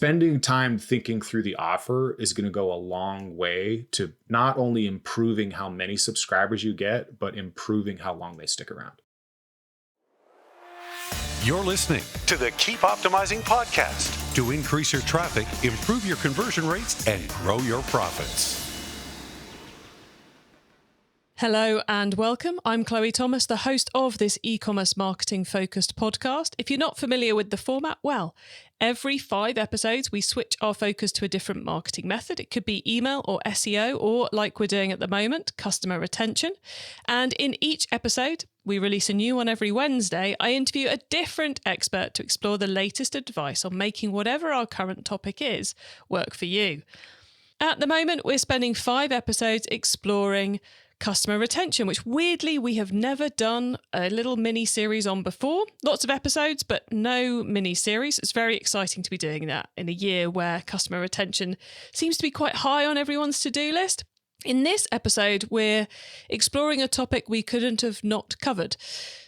spending time thinking through the offer is going to go a long way to not only improving how many subscribers you get, but improving how long they stick around. You're listening to the Keep Optimizing podcast to increase your traffic, improve your conversion rates, and grow your profits. Hello and welcome. I'm Chloe Thomas, the host of this e-commerce marketing focused podcast. If you're not familiar with the format, well, every 5 episodes, we switch our focus to a different marketing method. It could be email or SEO, or like we're doing at the moment, customer retention. And in each episode, we release a new one every Wednesday. I interview a different expert to explore the latest advice on making whatever our current topic is work for you. At the moment, we're spending 5 episodes exploring customer retention, which weirdly we have never done a little mini series on before. Lots of episodes, but no mini series. It's very exciting to be doing that in a year where customer retention seems to be quite high on everyone's to-do list. In this episode, we're exploring a topic we couldn't have not covered: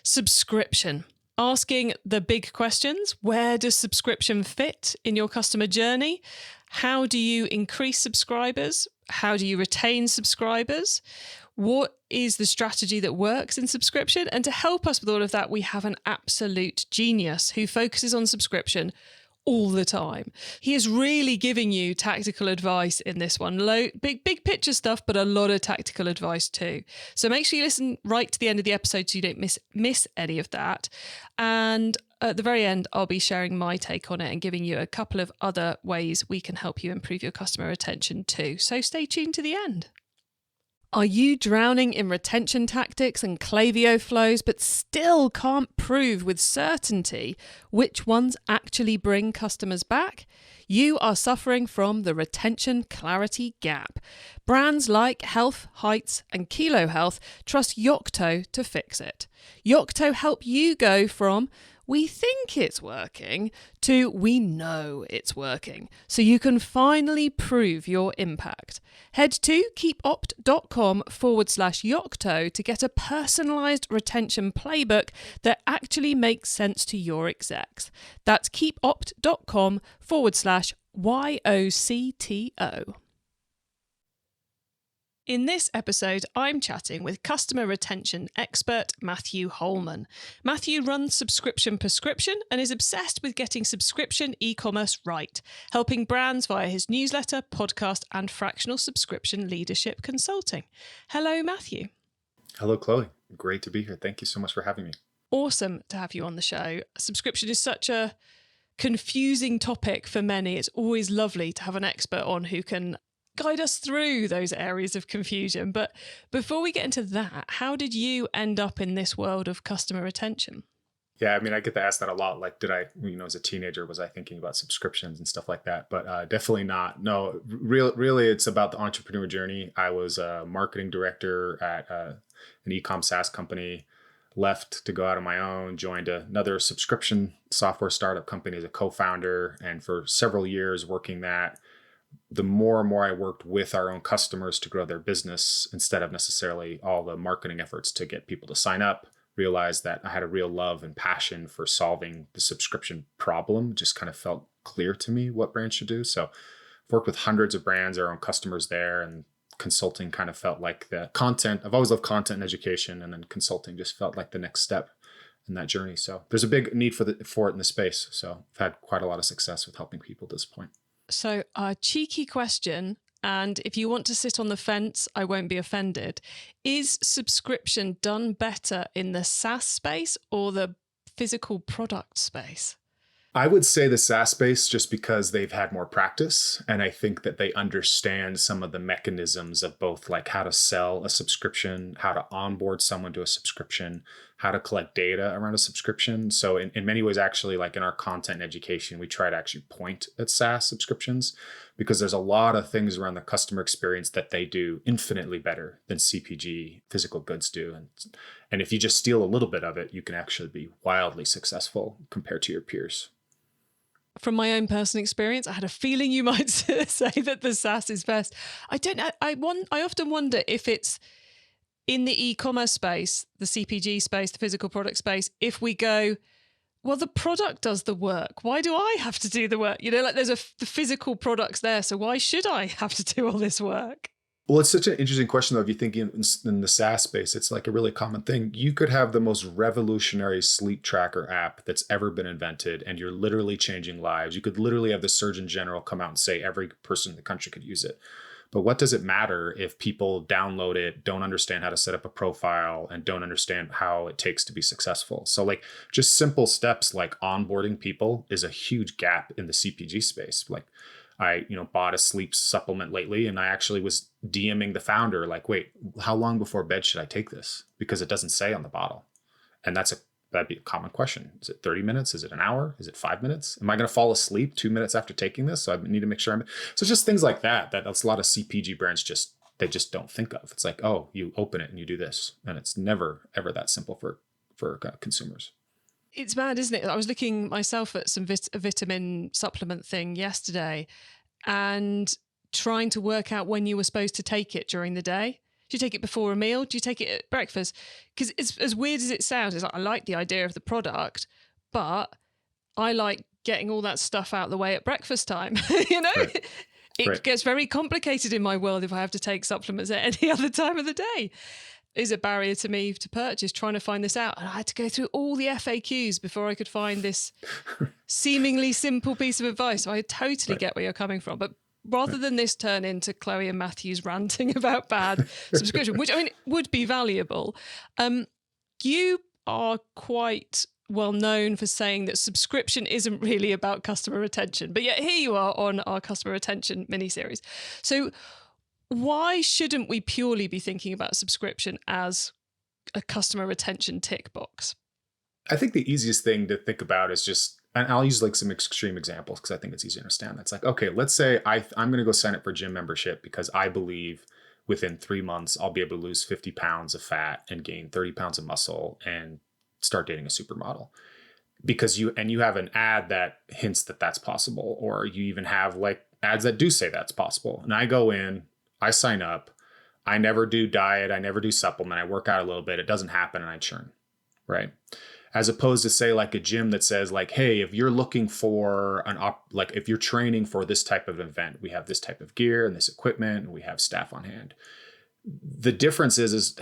subscription. Asking the big questions. Where does subscription fit in your customer journey? How do you increase subscribers? How do you retain subscribers? What is the strategy that works in subscription? And to help us with all of that, we have an absolute genius who focuses on subscription all the time. He is really giving you tactical advice in this one. Big picture stuff, but a lot of tactical advice too. So make sure you listen right to the end of the episode so you don't miss any of that. And at the very end, I'll be sharing my take on it and giving you a couple of other ways we can help you improve your customer retention too. So stay tuned to the end. Are you drowning in retention tactics and Klaviyo flows, but still can't prove with certainty which ones actually bring customers back? You are suffering from the retention clarity gap. Brands like Health, Heights, and Kilo Health trust Yocto to fix it. Yocto help you go from "we think it's working" to "we know it's working," so you can finally prove your impact. Head to keepopt.com/Yocto to get a personalized retention playbook that actually makes sense to your execs. That's keepopt.com/YOCTO. In this episode, I'm chatting with customer retention expert Matthew Holman. Matthew runs Subscription Prescription and is obsessed with getting subscription e-commerce right, helping brands via his newsletter, podcast, and fractional subscription leadership consulting. Hello, Matthew. Hello, Chloe. Great to be here. Thank you so much for having me. Awesome to have you on the show. Subscription is such a confusing topic for many. It's always lovely to have an expert on who can guide us through those areas of confusion. But before we get into that, how did you end up in this world of customer retention? Yeah, I mean, I get to ask that a lot. Like, did I, as a teenager, was I thinking about subscriptions and stuff like that? But definitely not. No, really, it's about the entrepreneur journey. I was a marketing director at an e-com SaaS company, left to go out on my own, joined another subscription software startup company as a co-founder. And for several years working that, the more and more I worked with our own customers to grow their business instead of necessarily all the marketing efforts to get people to sign up, realized that I had a real love and passion for solving the subscription problem. Just kind of felt clear to me what brands should do. So I've worked with hundreds of brands, our own customers there, and consulting kind of felt like the content. I've always loved content and education, and then consulting just felt like the next step in that journey. So there's a big need for it in the space. So I've had quite a lot of success with helping people at this point. So a cheeky question, and if you want to sit on the fence, I won't be offended. Is subscription done better in the SaaS space or the physical product space? I would say the SaaS space, just because they've had more practice. And I think that they understand some of the mechanisms of both, like how to sell a subscription, how to onboard someone to a subscription, how to collect data around a subscription. So in many ways, actually, like in our content and education, we try to actually point at SaaS subscriptions because there's a lot of things around the customer experience that they do infinitely better than CPG physical goods do. And if you just steal a little bit of it, you can actually be wildly successful compared to your peers. From my own personal experience, I had a feeling you might say that the SaaS is best. I don't know. I often wonder if it's in the e-commerce space, the CPG space, the physical product space, if we go, well, the product does the work. Why do I have to do the work? Like there's the physical products there. So why should I have to do all this work? Well, it's such an interesting question, though. If you think in the SaaS space, it's like a really common thing. You could have the most revolutionary sleep tracker app that's ever been invented, and you're literally changing lives. You could literally have the Surgeon General come out and say every person in the country could use it. But what does it matter if people download it, don't understand how to set up a profile, and don't understand how it takes to be successful? So like just simple steps like onboarding people is a huge gap in the CPG space. Like I, bought a sleep supplement lately, and I actually was DMing the founder like, wait, how long before bed should I take this? Because it doesn't say on the bottle. And that'd be a common question. Is it 30 minutes? Is it an hour? Is it 5 minutes? Am I going to fall asleep 2 minutes after taking this? So I need to make sure so just things like that's a lot of CPG brands they just don't think of. It's like, oh, you open it and you do this. And it's never, ever that simple for consumers. It's mad, isn't it? I was looking myself at some a vitamin supplement thing yesterday and trying to work out when you were supposed to take it during the day. Do you take it before a meal? Do you take it at breakfast? Because it's as weird as it sounds. It's like, I like the idea of the product, but I like getting all that stuff out of the way at breakfast time. Right. It gets very complicated in my world if I have to take supplements at any other time of the day. Is a barrier to me to purchase, trying to find this out. And I had to go through all the FAQs before I could find this seemingly simple piece of advice. So I totally get where you're coming from. But rather than this turn into Chloe and Matthew's ranting about bad subscription, which I mean would be valuable, you are quite well known for saying that subscription isn't really about customer retention. But yet here you are on our customer retention mini-series. So why shouldn't we purely be thinking about subscription as a customer retention tick box? I think the easiest thing to think about is just, and I'll use like some extreme examples because I think it's easy to understand. That's like, okay, let's say I'm going to go sign up for gym membership because I believe within 3 months, I'll be able to lose 50 pounds of fat and gain 30 pounds of muscle and start dating a supermodel. Because you have an ad that hints that that's possible, or you even have like ads that do say that's possible. And I go in, I sign up, I never do diet, I never do supplement, I work out a little bit, it doesn't happen, and I churn, right? As opposed to say like a gym that says like, hey, if you're looking for if you're training for this type of event, we have this type of gear and this equipment, and we have staff on hand. The difference is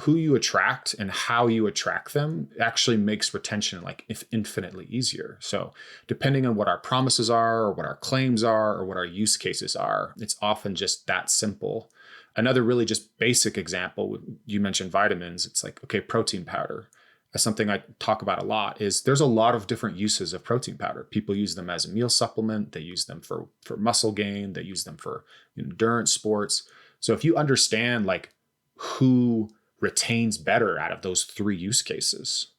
who you attract and how you attract them actually makes retention like infinitely easier. So depending on what our promises are or what our claims are or what our use cases are, it's often just that simple. Another really just basic example, you mentioned vitamins. It's like, okay, protein powder. That's something I talk about a lot. Is there's a lot of different uses of protein powder. People use them as a meal supplement. They use them for muscle gain. They use them for endurance sports. So if you understand like who retains better out of those 3 use cases,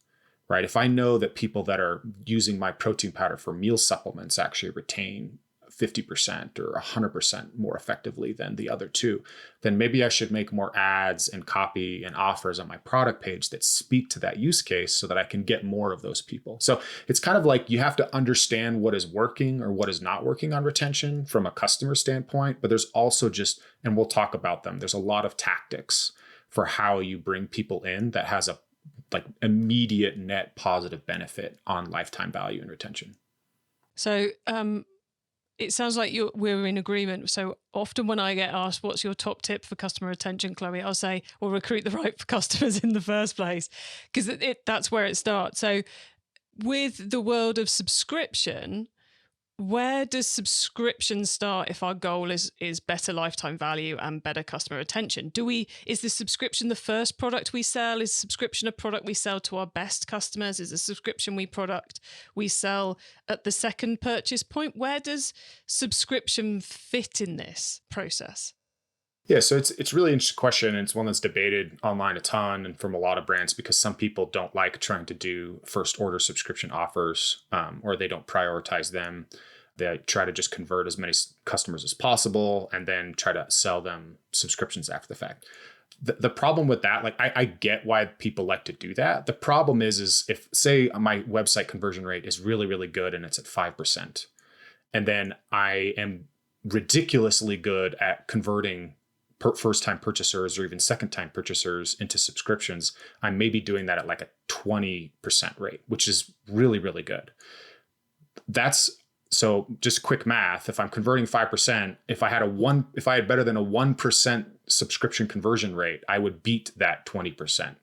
right? If I know that people that are using my protein powder for meal supplements actually retain 50% or 100% more effectively than the other 2, then maybe I should make more ads and copy and offers on my product page that speak to that use case so that I can get more of those people. So it's kind of like you have to understand what is working or what is not working on retention from a customer standpoint, but there's also just, and we'll talk about them, there's a lot of tactics for how you bring people in that has a like immediate net positive benefit on lifetime value and retention. So, it sounds like we're in agreement. So often when I get asked, what's your top tip for customer retention, Chloe, I'll say, well, recruit the right customers in the first place, because that's where it starts. So with the world of subscription, where does subscription start if our goal is better lifetime value and better customer retention? Is the subscription the first product we sell? Is subscription a product we sell to our best customers? Is a subscription product we sell at the second purchase point? Where does subscription fit in this process? Yeah, so it's really interesting question. And it's one that's debated online a ton and from a lot of brands because some people don't like trying to do first order subscription offers or they don't prioritize them. They try to just convert as many customers as possible and then try to sell them subscriptions after the fact. The problem with that, like I get why people like to do that. The problem is if say my website conversion rate is really, really good and it's at 5%, and then I am ridiculously good at converting first-time purchasers or even second-time purchasers into subscriptions, I'm maybe doing that at like a 20% rate, which is really, really good. So just quick math, if I'm converting 5%, if I had better than a 1% subscription conversion rate, I would beat that 20%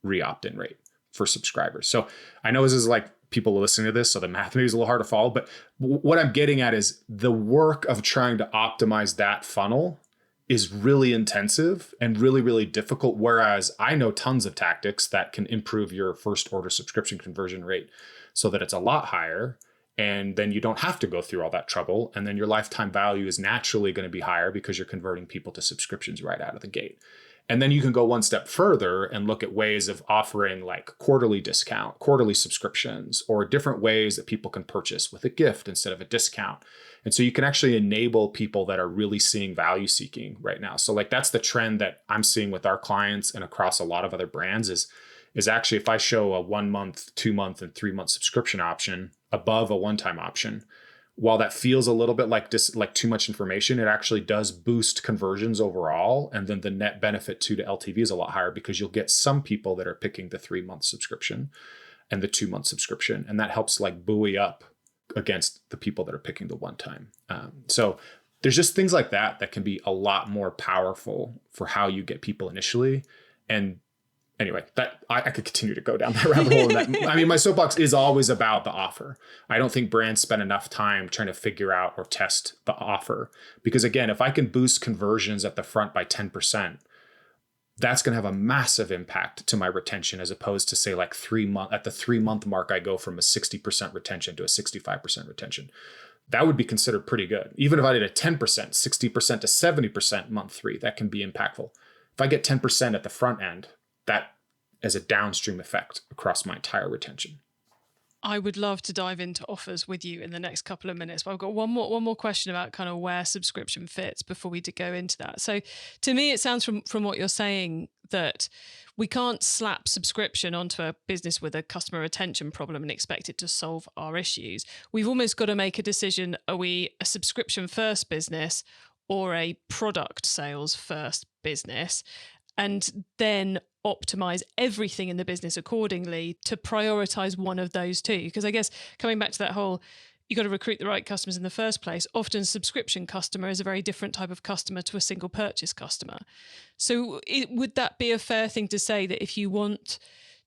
re-opt-in rate for subscribers. So I know this is like people listening to this, so the math maybe is a little hard to follow, but what I'm getting at is the work of trying to optimize that funnel is really intensive and really, really difficult. Whereas I know tons of tactics that can improve your first order subscription conversion rate so that it's a lot higher. And then you don't have to go through all that trouble. And then your lifetime value is naturally going to be higher because you're converting people to subscriptions right out of the gate. And then you can go one step further and look at ways of offering like quarterly subscriptions, or different ways that people can purchase with a gift instead of a discount. And so you can actually enable people that are really seeing value seeking right now. So like that's the trend that I'm seeing with our clients and across a lot of other brands is actually, if I show a 1 month, 2 month, and 3 month subscription option above a one-time option, while that feels a little bit like too much information, it actually does boost conversions overall. And then the net benefit to the LTV is a lot higher because you'll get some people that are picking the 3 month subscription and the 2 month subscription. And that helps like buoy up against the people that are picking the one time. So there's just things like that can be a lot more powerful for how you get people initially. And anyway, that I could continue to go down that rabbit hole. I mean, my soapbox is always about the offer. I don't think brands spend enough time trying to figure out or test the offer. Because again, if I can boost conversions at the front by 10%, that's going to have a massive impact to my retention, as opposed to say like at the 3 month mark, I go from a 60% retention to a 65% retention. That would be considered pretty good. Even if I did a 10%, 60% to 70% month 3, that can be impactful. If I get 10% at the front end, that has a downstream effect across my entire retention. I would love to dive into offers with you in the next couple of minutes, but I've got one more question about kind of where subscription fits before we go into that. So to me, it sounds from what you're saying that we can't slap subscription onto a business with a customer retention problem and expect it to solve our issues. We've almost got to make a decision. Are we a subscription first business or a product sales first business? And then optimize everything in the business accordingly to prioritize one of those two. Because I guess coming back to that whole, you got to recruit the right customers in the first place. Often a subscription customer is a very different type of customer to a single purchase customer. So would that be a fair thing to say that if you want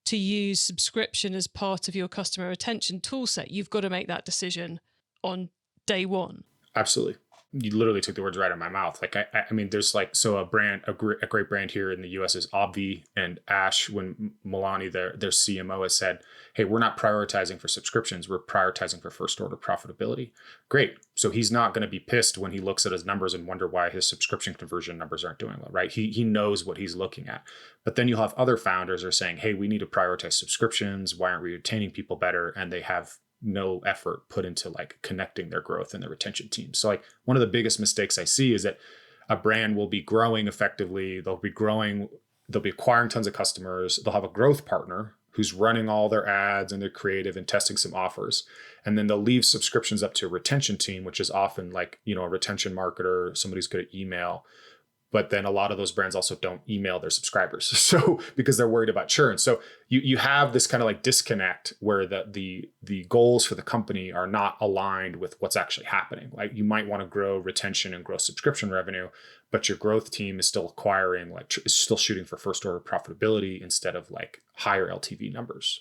to use subscription as part of your customer retention toolset, you've got to make that decision on day one? Absolutely. You literally took the words right out of my mouth. Like, I mean, there's like, so a great brand here in the US is Obvi, and Ash, when Milani, their CMO, has said, hey, we're not prioritizing for subscriptions. We're prioritizing for first order profitability. Great. So he's not going to be pissed when he looks at his numbers and wonder why his subscription conversion numbers aren't doing well, right? He knows what he's looking at. But then you'll have other founders are saying, hey, we need to prioritize subscriptions. Why aren't we retaining people better? And they have no effort put into like connecting their growth and their retention team. So like one of the biggest mistakes I see is that a brand will be growing effectively. They'll be acquiring tons of customers. They'll have a growth partner who's running all their ads and their creative and testing some offers. And then they'll leave subscriptions up to a retention team, which is often like, a retention marketer, somebody who's good at email. But then a lot of those brands also don't email their subscribers. So because they're worried about churn. So you have this kind of like disconnect where the goals for the company are not aligned with what's actually happening. Like you might want to grow retention and grow subscription revenue, but your growth team is still acquiring, is still shooting for first order profitability instead of like higher LTV numbers.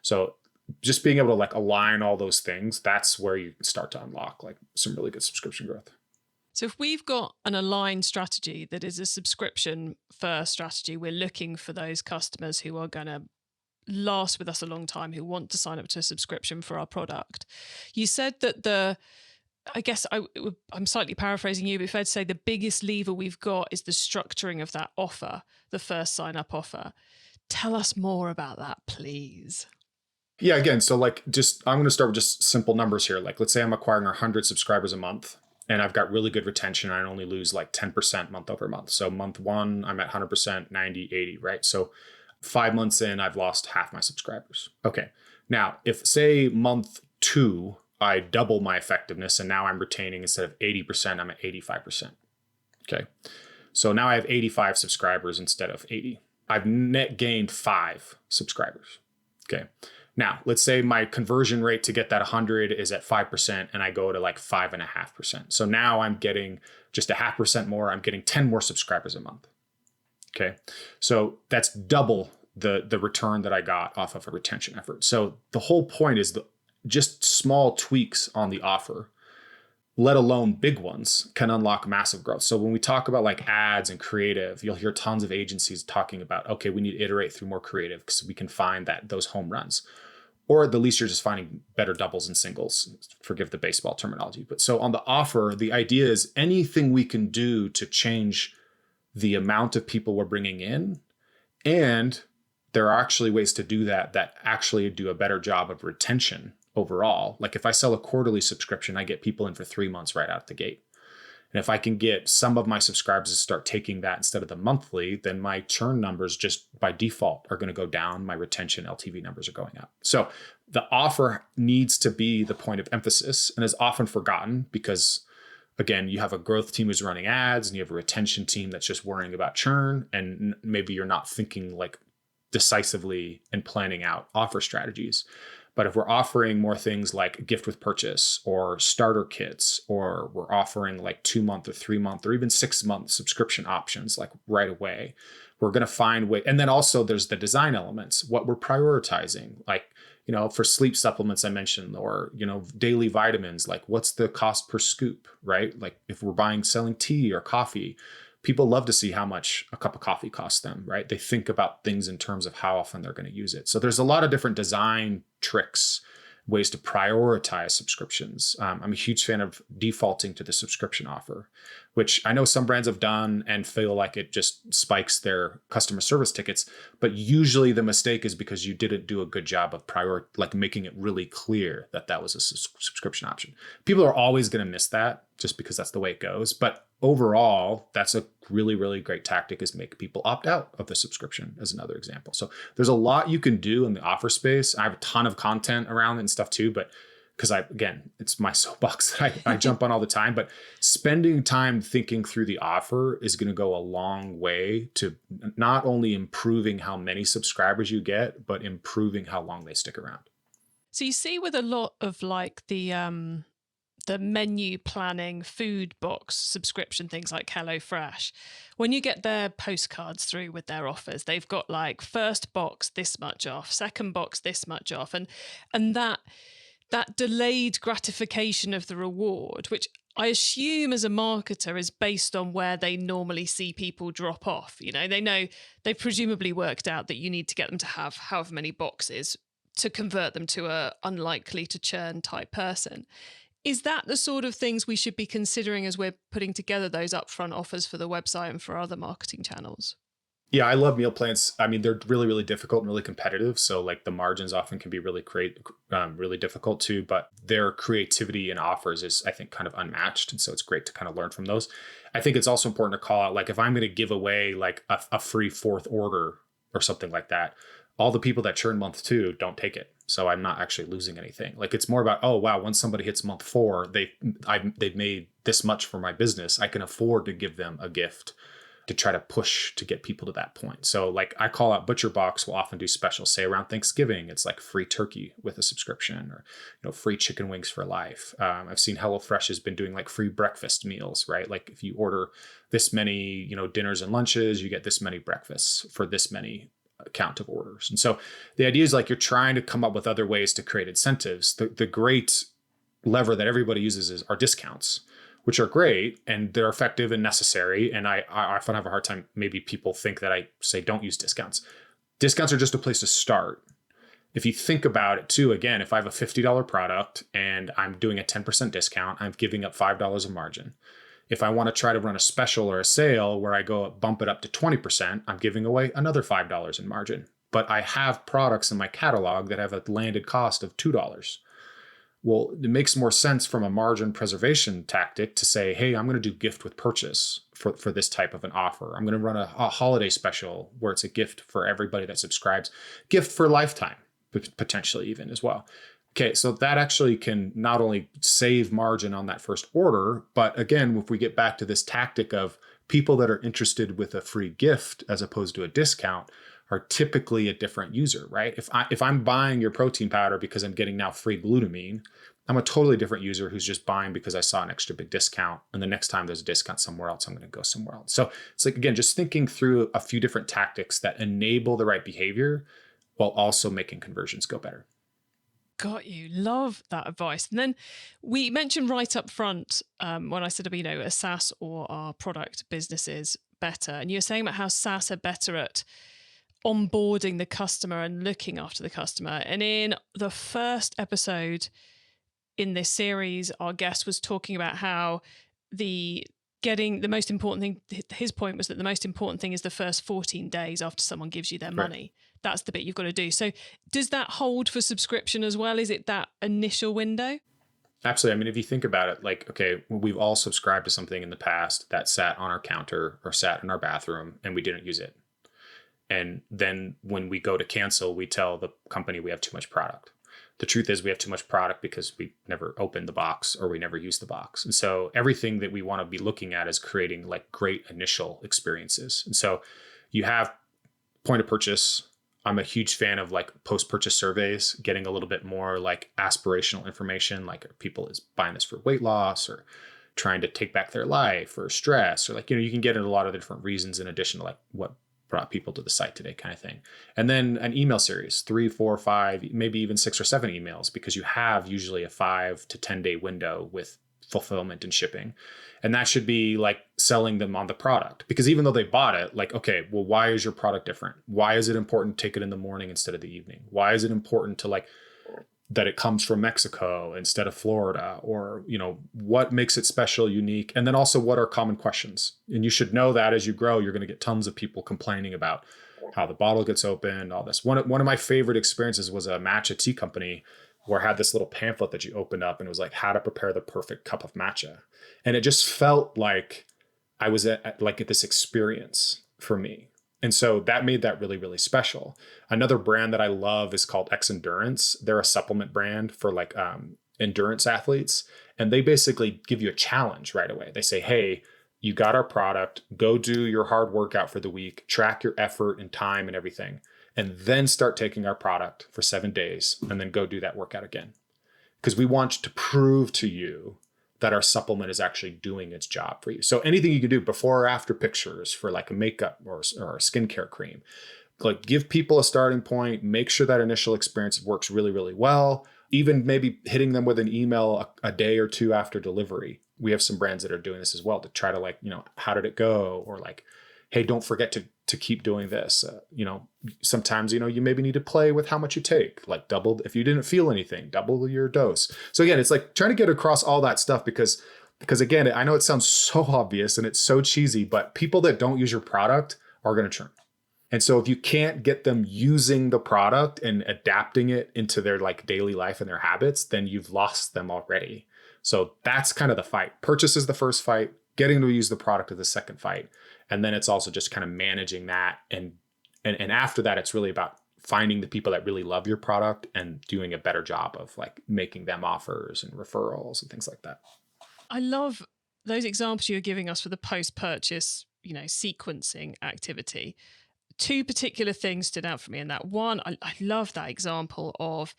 So just being able to like align all those things, that's where you start to unlock like some really good subscription growth. So if we've got an aligned strategy that is a subscription first strategy, we're looking for those customers who are going to last with us a long time, who want to sign up to a subscription for our product. You said that I'm slightly paraphrasing you, but fair to say the biggest lever we've got is the structuring of that offer, the first sign up offer. Tell us more about that, please. Yeah, again, so like I'm going to start with just simple numbers here. Like let's say I'm acquiring 100 subscribers a month. And I've got really good retention. I only lose like 10% month over month. So month 1, I'm at 100%, 90, 80, right? So 5 months in, I've lost half my subscribers. Okay. Now, if say month 2, I double my effectiveness and now I'm retaining instead of 80%, I'm at 85%. Okay. So now I have 85 subscribers instead of 80. I've net gained 5 subscribers. Okay. Now, let's say my conversion rate to get that 100 is at 5% and I go to like 5.5%. So now I'm getting just 0.5% more. I'm getting 10 more subscribers a month. Okay. So that's double the return that I got off of a retention effort. So the whole point is just small tweaks on the offer, let alone big ones, can unlock massive growth. So when we talk about like ads and creative, you'll hear tons of agencies talking about, okay, we need to iterate through more creative because we can find those home runs. Or at the least you're just finding better doubles and singles. Forgive the baseball terminology. But so on the offer, the idea is anything we can do to change the amount of people we're bringing in. And there are actually ways to do that actually do a better job of retention overall. Like if I sell a quarterly subscription, I get people in for 3 months right out the gate. And if I can get some of my subscribers to start taking that instead of the monthly, then my churn numbers just by default are going to go down. My retention LTV numbers are going up. So the offer needs to be the point of emphasis and is often forgotten because, again, you have a growth team who's running ads and you have a retention team that's just worrying about churn. And maybe you're not thinking like decisively and planning out offer strategies. But if we're offering more things like gift with purchase or starter kits, or we're offering like 2-month or 3-month or even 6-month subscription options, like right away, we're going to find way. And then also there's the design elements, what we're prioritizing, like, for sleep supplements I mentioned, or, daily vitamins, like what's the cost per scoop, right? Like if we're selling tea or coffee, people love to see how much a cup of coffee costs them, right? They think about things in terms of how often they're going to use it. So there's a lot of different design tricks, ways to prioritize subscriptions. I'm a huge fan of defaulting to the subscription offer, which I know some brands have done and feel like it just spikes their customer service tickets. But usually the mistake is because you didn't do a good job of making it really clear that was a subscription option. People are always going to miss that just because that's the way it goes. But overall, that's a really, really great tactic, is make people opt out of the subscription, as another example. So there's a lot you can do in the offer space. I have a ton of content around it and stuff too, but because it's my soapbox that I jump on all the time, but spending time thinking through the offer is going to go a long way to not only improving how many subscribers you get, but improving how long they stick around. So you see with a lot of like the menu planning, food box subscription, things like HelloFresh, when you get their postcards through with their offers, they've got like first box this much off, second box this much off, and that delayed gratification of the reward, which I assume as a marketer is based on where they normally see people drop off. They know they've presumably worked out that you need to get them to have however many boxes to convert them to a unlikely to churn type person. Is that the sort of things we should be considering as we're putting together those upfront offers for the website and for other marketing channels? Yeah, I love meal plans. I mean, they're really, really difficult and really competitive. So like the margins often can be really really difficult too, but their creativity in offers is, I think, kind of unmatched. And so it's great to kind of learn from those. I think it's also important to call out, like if I'm going to give away like a free 4th order or something like that, all the people that churn month 2 don't take it. So I'm not actually losing anything. Like it's more about, oh, wow, once somebody hits month 4, they've made this much for my business. I can afford to give them a gift to try to push to get people to that point. So like I call out ButcherBox will often do specials, say around Thanksgiving, it's like free turkey with a subscription, or free chicken wings for life. I've seen HelloFresh has been doing like free breakfast meals, right? Like if you order this many, dinners and lunches, you get this many breakfasts for this many count of orders. And so the idea is like you're trying to come up with other ways to create incentives. The great lever that everybody uses are discounts, which are great and they're effective and necessary. And I often have a hard time, maybe people think that I say don't use discounts. Discounts are just a place to start. If you think about it too, again, if I have a $50 product and I'm doing a 10% discount, I'm giving up $5 of margin. If I want to try to run a special or a sale where I go bump it up to 20%, I'm giving away another $5 in margin. But I have products in my catalog that have a landed cost of $2. Well, it makes more sense from a margin preservation tactic to say, hey, I'm going to do gift with purchase for this type of an offer. I'm going to run a holiday special where it's a gift for everybody that subscribes, gift for lifetime, potentially even as well. Okay, so that actually can not only save margin on that first order, but again, if we get back to this tactic of people that are interested with a free gift as opposed to a discount are typically a different user, right? If I'm buying your protein powder because I'm getting now free glutamine, I'm a totally different user who's just buying because I saw an extra big discount. And the next time there's a discount somewhere else, I'm going to go somewhere else. So it's like, again, just thinking through a few different tactics that enable the right behavior while also making conversions go better. Got you. Love that advice. And then we mentioned right up front when I said, a SaaS or our product business is better. And you're saying about how SaaS are better at onboarding the customer and looking after the customer. And in the first episode in this series, our guest was talking about how the most important thing, his point was that the most important thing is the first 14 days after someone gives you their money. That's the bit you've got to do. So does that hold for subscription as well? Is it that initial window? Absolutely. I mean, if you think about it, like, okay, we've all subscribed to something in the past that sat on our counter or sat in our bathroom and we didn't use it. And then when we go to cancel, we tell the company we have too much product. The truth is we have too much product because we never opened the box or we never used the box. And so everything that we want to be looking at is creating like great initial experiences. And so you have point of purchase. I'm a huge fan of like post-purchase surveys, getting a little bit more like aspirational information, like are people is buying this for weight loss or trying to take back their life or stress or like, you can get into a lot of the different reasons in addition to like what brought people to the site today kind of thing. And then an email series, 3, 4, 5, maybe even 6 or 7 emails, because you have usually a 5 to 10 day window with fulfillment and shipping. And that should be like selling them on the product, because even though they bought it, like, okay, well, why is your product different? Why is it important to take it in the morning instead of the evening? Why is it important to like that it comes from Mexico instead of Florida, or, what makes it special, unique? And then also what are common questions? And you should know that as you grow, you're going to get tons of people complaining about how the bottle gets opened, all this. One of my favorite experiences was a matcha tea company where I had this little pamphlet that you opened up and it was like how to prepare the perfect cup of matcha. And it just felt like I was at this experience for me. And so that made that really, really special. Another brand that I love is called X Endurance. They're a supplement brand for like endurance athletes. And they basically give you a challenge right away. They say, hey, you got our product, go do your hard workout for the week, track your effort and time and everything, and then start taking our product for 7 days and then go do that workout again. Because we want to prove to you that our supplement is actually doing its job for you. So anything you can do before or after pictures for like a makeup or a skincare cream, like give people a starting point, make sure that initial experience works really, really well. Even maybe hitting them with an email a day or 2 after delivery. We have some brands that are doing this as well to try to like, how did it go? Or like, hey, don't forget to keep doing this. Sometimes, you maybe need to play with how much you take, like double, if you didn't feel anything, double your dose. So again, it's like trying to get across all that stuff because again, I know it sounds so obvious and it's so cheesy, but people that don't use your product are going to churn. And so if you can't get them using the product and adapting it into their like daily life and their habits, then you've lost them already. So that's kind of the fight. Purchase is the first fight, getting to use the product is the second fight. And then it's also just kind of managing that. And after that, it's really about finding the people that really love your product and doing a better job of like making them offers and referrals and things like that. I love those examples you're giving us for the post-purchase, sequencing activity. 2 particular things stood out for me in that. One, I love that example of,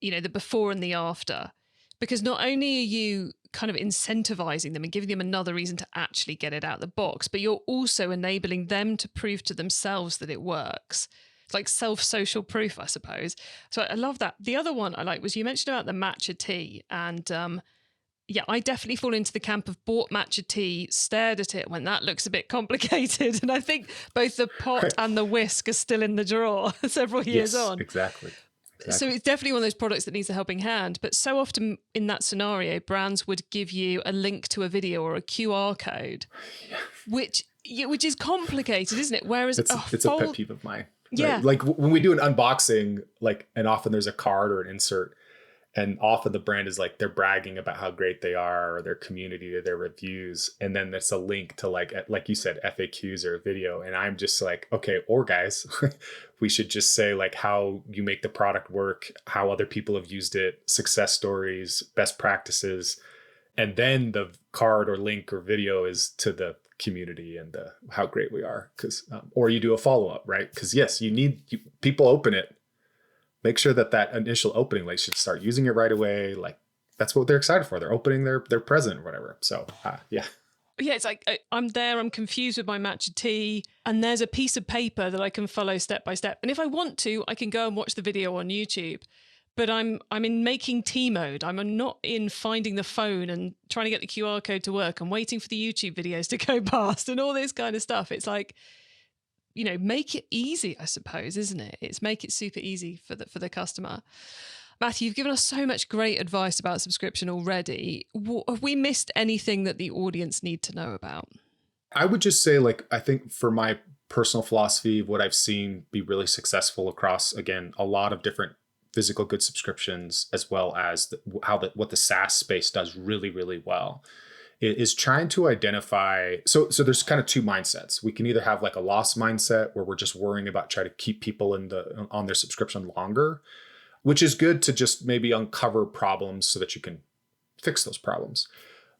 the before and the after, because not only are you kind of incentivizing them and giving them another reason to actually get it out of the box, but you're also enabling them to prove to themselves that it works. It's like self-social proof, I suppose. So I love that. The other one I like was you mentioned about the matcha tea. And I definitely fall into the camp of bought matcha tea, stared at it, went, that looks a bit complicated. And I think both the pot and the whisk are still in the drawer several years on. Exactly. So it's definitely one of those products that needs a helping hand. But so often in that scenario, brands would give you a link to a video or a QR code, which is complicated, isn't it? Whereas it's a pet peeve of mine. Yeah. Right? Like when we do an unboxing, and often there's a card or an insert, And often the brand is like they're bragging about how great they are or their community or their reviews. And then there's a link to like you said, FAQs or a video. And I'm just like, okay, or guys, we should just say like how you make the product work, how other people have used it, success stories, best practices. And then the card or link or video is to the community and how great we are. Or you do a follow-up, right? Because yes, people open it. Make sure that initial opening, they should start using it right away. Like that's what they're excited for. They're opening their present or whatever. So yeah. Yeah, it's like I'm there, I'm confused with my matcha tea, and there's a piece of paper that I can follow step by step. And if I want to, I can go and watch the video on YouTube. But I'm in making tea mode. I'm not in finding the phone and trying to get the QR code to work and waiting for the YouTube videos to go past and all this kind of stuff. It's like, make it easy, I suppose, isn't it? It's make it super easy for the customer. Matthew, you've given us so much great advice about subscription already. Have we missed anything that the audience need to know about? I would just say, I think for my personal philosophy of what I've seen be really successful across, again, a lot of different physical goods subscriptions, as well as what the SaaS space does really, really well, is trying to identify. So there's kind of two mindsets. We can either have like a loss mindset where we're just worrying about trying to keep people on their subscription longer, which is good to just maybe uncover problems so that you can fix those problems.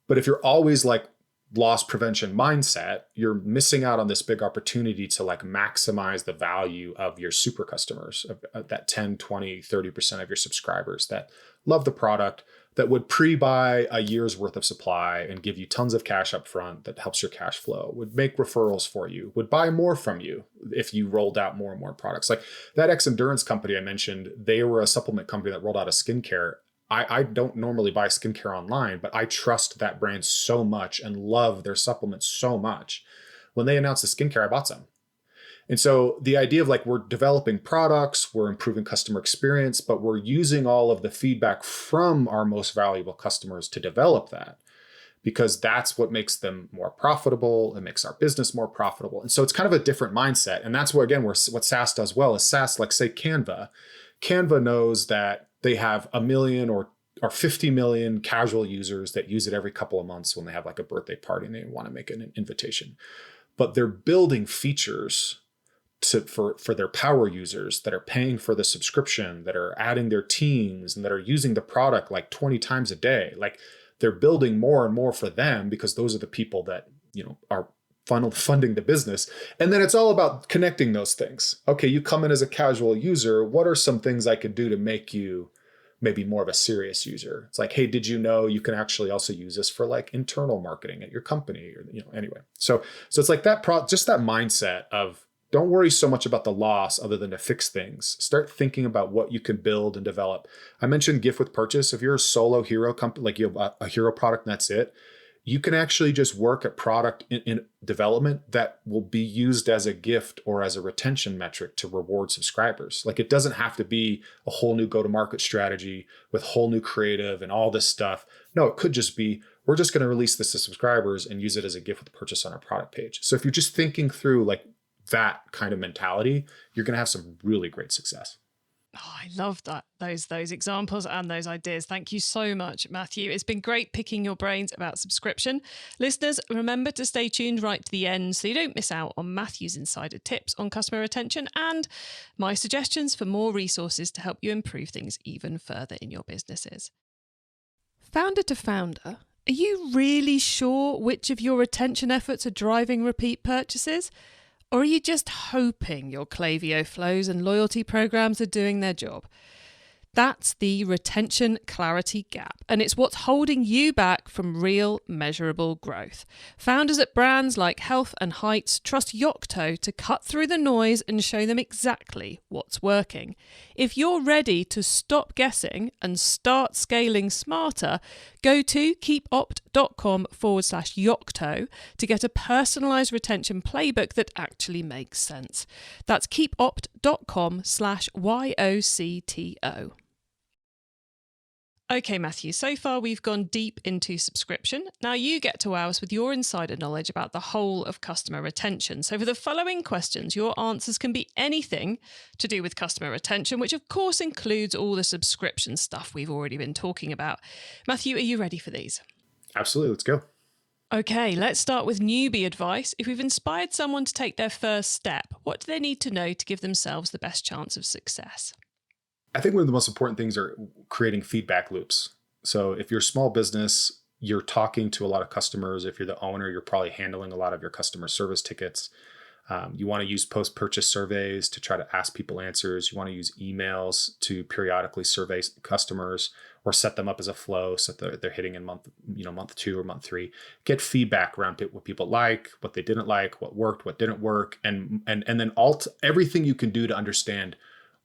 But if you're always like loss prevention mindset, you're missing out on this big opportunity to like maximize the value of your super customers, of that 10, 20, 30% of your subscribers that love the product, that would pre-buy a year's worth of supply and give you tons of cash up front that helps your cash flow, would make referrals for you, would buy more from you if you rolled out more and more products. Like that X Endurance company I mentioned, they were a supplement company that rolled out a skincare. I don't normally buy skincare online, but I trust that brand so much and love their supplements so much. When they announced the skincare, I bought some. And so the idea of like, we're developing products, we're improving customer experience, but we're using all of the feedback from our most valuable customers to develop that, because that's what makes them more profitable. It makes our business more profitable. And so it's kind of a different mindset. And that's what, again, what SaaS does well is SaaS, like say Canva knows that they have 1 million or 50 million casual users that use it every couple of months when they have like a birthday party and they want to make an invitation. But they're building features for their power users that are paying for the subscription, that are adding their teams and that are using the product like 20 times a day. Like they're building more and more for them because those are the people that, are funding the business. And then it's all about connecting those things. Okay, you come in as a casual user. What are some things I could do to make you maybe more of a serious user? It's like, hey, did you know you can actually also use this for like internal marketing at your company? Or, anyway. So it's like just that mindset of don't worry so much about the loss other than to fix things. Start thinking about what you can build and develop. I mentioned gift with purchase. If you're a solo hero company, like you have a hero product and that's it, you can actually just work at product in development that will be used as a gift or as a retention metric to reward subscribers. Like it doesn't have to be a whole new go-to-market strategy with whole new creative and all this stuff. No, it could just be, we're just going to release this to subscribers and use it as a gift with purchase on our product page. So if you're just thinking through like that kind of mentality, you're going to have some really great success. Oh, I love that. Those examples and those ideas. Thank you so much, Matthew. It's been great picking your brains about subscription. Listeners, remember to stay tuned right to the end so you don't miss out on Matthew's insider tips on customer retention and my suggestions for more resources to help you improve things even further in your businesses. Founder to founder, are you really sure which of your retention efforts are driving repeat purchases? Or are you just hoping your Klaviyo flows and loyalty programs are doing their job? That's the retention clarity gap, and it's what's holding you back from real measurable growth. Founders at brands like Health and Heights trust Yocto to cut through the noise and show them exactly what's working. If you're ready to stop guessing and start scaling smarter, go to keepopt.com/Yocto to get a personalized retention playbook that actually makes sense. That's keepopt.com/YOCTO. Okay, Matthew, so far we've gone deep into subscription. Now you get to wow us with your insider knowledge about the whole of customer retention. So for the following questions, your answers can be anything to do with customer retention, which of course includes all the subscription stuff we've already been talking about. Matthew, are you ready for these? Absolutely. Let's go. Okay, let's start with newbie advice. If we've inspired someone to take their first step, what do they need to know to give themselves the best chance of success? I think one of the most important things are creating feedback loops. So if you're a small business, you're talking to a lot of customers. If you're the owner, you're probably handling a lot of your customer service tickets. You want to use post-purchase surveys to try to ask people answers. You want to use emails to periodically survey customers or set them up as a flow so that they're hitting in month 2 or month 3. Get feedback around what people like, what they didn't like, what worked, what didn't work, and then everything you can do to understand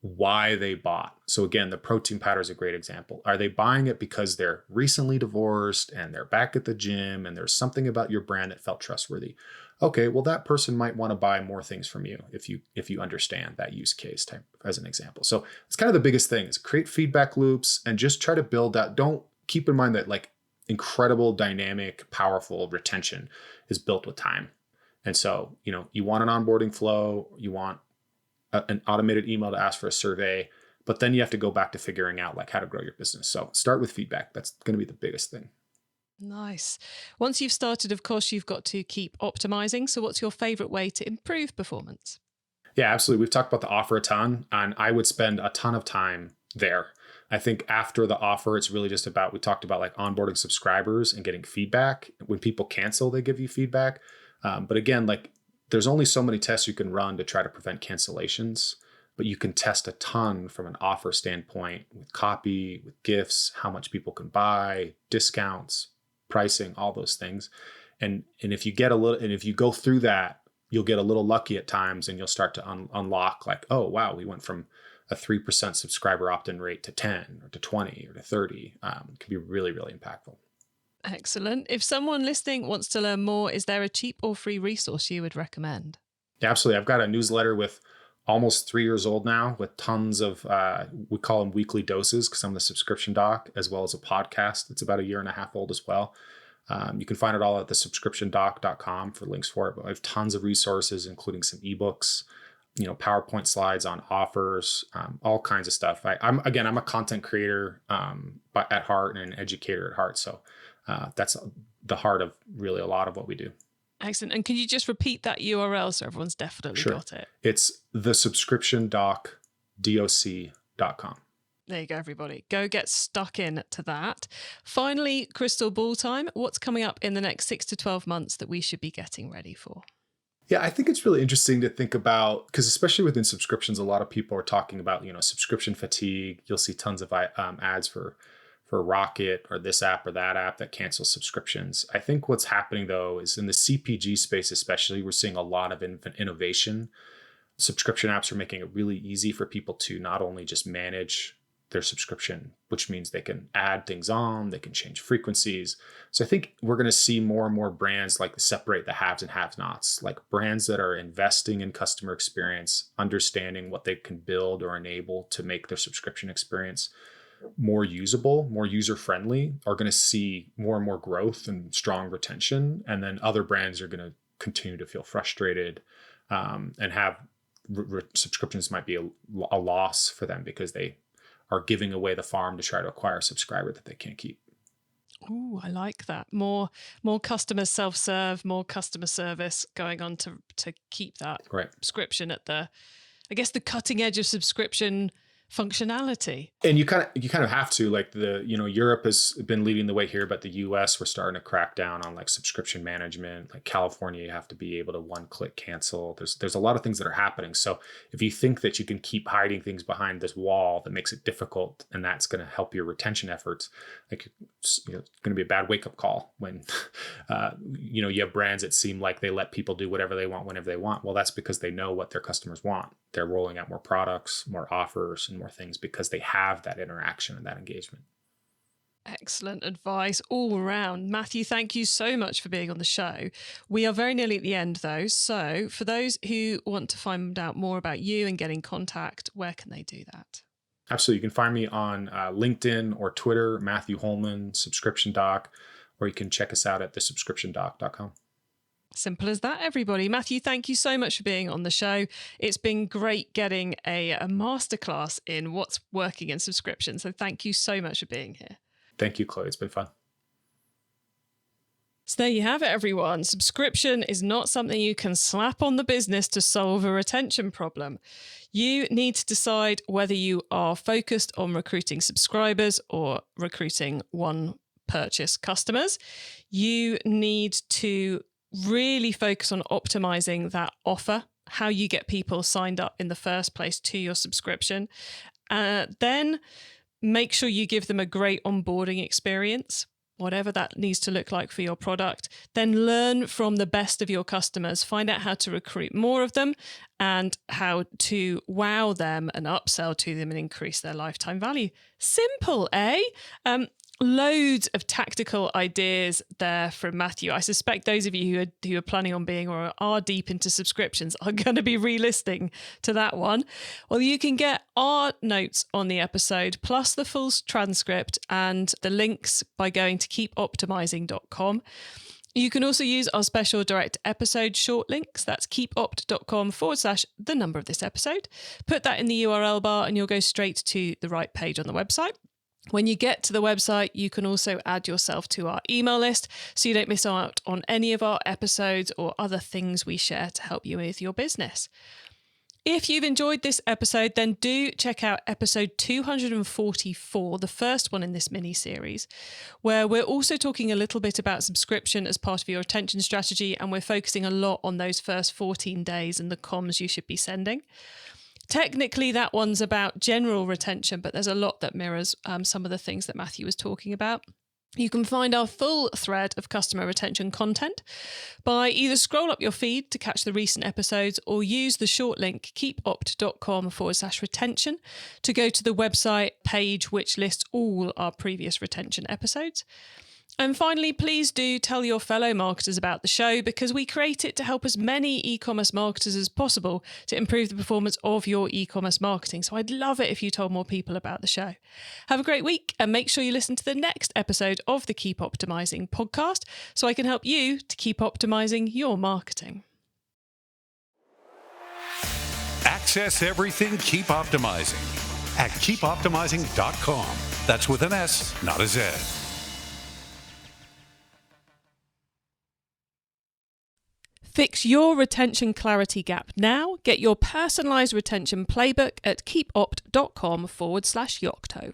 why they bought. So again, the protein powder is a great example. Are they buying it because they're recently divorced and they're back at the gym and there's something about your brand that felt trustworthy? Okay, well, that person might want to buy more things from you if you understand that use case type as an example. So it's kind of the biggest thing is create feedback loops and just try to build that. Don't keep in mind that like incredible, dynamic, powerful retention is built with time. And so, you want an onboarding flow, you want an automated email to ask for a survey, but then you have to go back to figuring out like how to grow your business. So start with feedback. That's going to be the biggest thing. Nice. Once you've started, of course, you've got to keep optimizing. So what's your favorite way to improve performance? Yeah, absolutely. We've talked about the offer a ton, and I would spend a ton of time there. I think after the offer, it's really just we talked about like onboarding subscribers and getting feedback. When people cancel, they give you feedback. But again, like there's only so many tests you can run to try to prevent cancellations, but you can test a ton from an offer standpoint with copy, with gifts, how much people can buy, discounts, pricing, all those things. And if you go through that, you'll get a little lucky at times and you'll start to unlock like, oh, wow, we went from a 3% subscriber opt-in rate to 10 or to 20 or to 30. It can be really, really impactful. Excellent. If someone listening wants to learn more, is there a cheap or free resource you would recommend? Yeah, absolutely. I've got a newsletter with almost 3 years old now with tons of, we call them weekly doses because I'm the subscription doc, as well as a podcast. It's about 1.5 years old as well. You can find it all at thesubscriptiondoc.com for links for it. But I have tons of resources, including some ebooks, PowerPoint slides on offers, all kinds of stuff. I'm a content creator at heart and an educator at heart. So that's the heart of really a lot of what we do. Excellent. And can you just repeat that URL so everyone's definitely got it? It's thesubscriptiondoc.com. There you go, everybody. Go get stuck in to that. Finally, crystal ball time. What's coming up in the next 6 to 12 months that we should be getting ready for? Yeah, I think it's really interesting to think about, because especially within subscriptions, a lot of people are talking about, subscription fatigue. You'll see tons of ads for Rocket or this app or that app that cancels subscriptions. I think what's happening, though, is in the CPG space especially, we're seeing a lot of innovation. Subscription apps are making it really easy for people to not only just manage their subscription, which means they can add things on, they can change frequencies. So I think we're going to see more and more brands like separate the haves and have-nots, like brands that are investing in customer experience, understanding what they can build or enable to make their subscription experience more usable, more user-friendly, are going to see more and more growth and strong retention. And then other brands are going to continue to feel frustrated and have subscriptions might be a loss for them because they are giving away the farm to try to acquire a subscriber that they can't keep. Ooh, I like that. More customer self-serve, more customer service going on to keep that subscription at the cutting edge of subscription functionality. And you kind of have to, like Europe has been leading the way here, but the US, we're starting to crack down on like subscription management. Like California, you have to be able to one-click cancel. There's a lot of things that are happening. So if you think that you can keep hiding things behind this wall that makes it difficult, and that's going to help your retention efforts, like it's going to be a bad wake-up call when you have brands that seem like they let people do whatever they want whenever they want. Well, that's because they know what their customers want. They're rolling out more products, more offers, and more things because they have that interaction and that engagement. Excellent advice all around. Matthew, thank you so much for being on the show. We are very nearly at the end though. So for those who want to find out more about you and get in contact, where can they do that? Absolutely. You can find me on LinkedIn or Twitter, Matthew Holman, Subscription Doc, or you can check us out at thesubscriptiondoc.com. Simple as that, everybody. Matthew, thank you so much for being on the show. It's been great getting a masterclass in what's working in subscription. So thank you so much for being here. Thank you, Chloe. It's been fun. So there you have it, everyone. Subscription is not something you can slap on the business to solve a retention problem. You need to decide whether you are focused on recruiting subscribers or recruiting one purchase customers. You need to really focus on optimizing that offer, how you get people signed up in the first place to your subscription. Then make sure you give them a great onboarding experience, whatever that needs to look like for your product. Then learn from the best of your customers, find out how to recruit more of them and how to wow them and upsell to them and increase their lifetime value. Simple, eh? Loads of tactical ideas there from Matthew. I suspect those of you who are planning on being or are deep into subscriptions are going to be re-listening to that one. Well, you can get our notes on the episode, plus the full transcript and the links by going to keepoptimizing.com. You can also use our special direct episode short links. That's keepopt.com/the number of this episode. Put that in the URL bar and you'll go straight to the right page on the website. When you get to the website, you can also add yourself to our email list so you don't miss out on any of our episodes or other things we share to help you with your business. If you've enjoyed this episode, then do check out episode 244, the first one in this mini-series, where we're also talking a little bit about subscription as part of your retention strategy, and we're focusing a lot on those first 14 days and the comms you should be sending. Technically, that one's about general retention, but there's a lot that mirrors some of the things that Matthew was talking about. You can find our full thread of customer retention content by either scroll up your feed to catch the recent episodes or use the short link keepopt.com/retention to go to the website page, which lists all our previous retention episodes. And finally, please do tell your fellow marketers about the show, because we create it to help as many e-commerce marketers as possible to improve the performance of your e-commerce marketing. So I'd love it if you told more people about the show. Have a great week and make sure you listen to the next episode of the Keep Optimizing podcast so I can help you to keep optimizing your marketing. Access everything Keep Optimizing at keepoptimizing.com. That's with an S, not a Z. Fix your retention clarity gap now. Get your personalized retention playbook at keepopt.com/Yocto.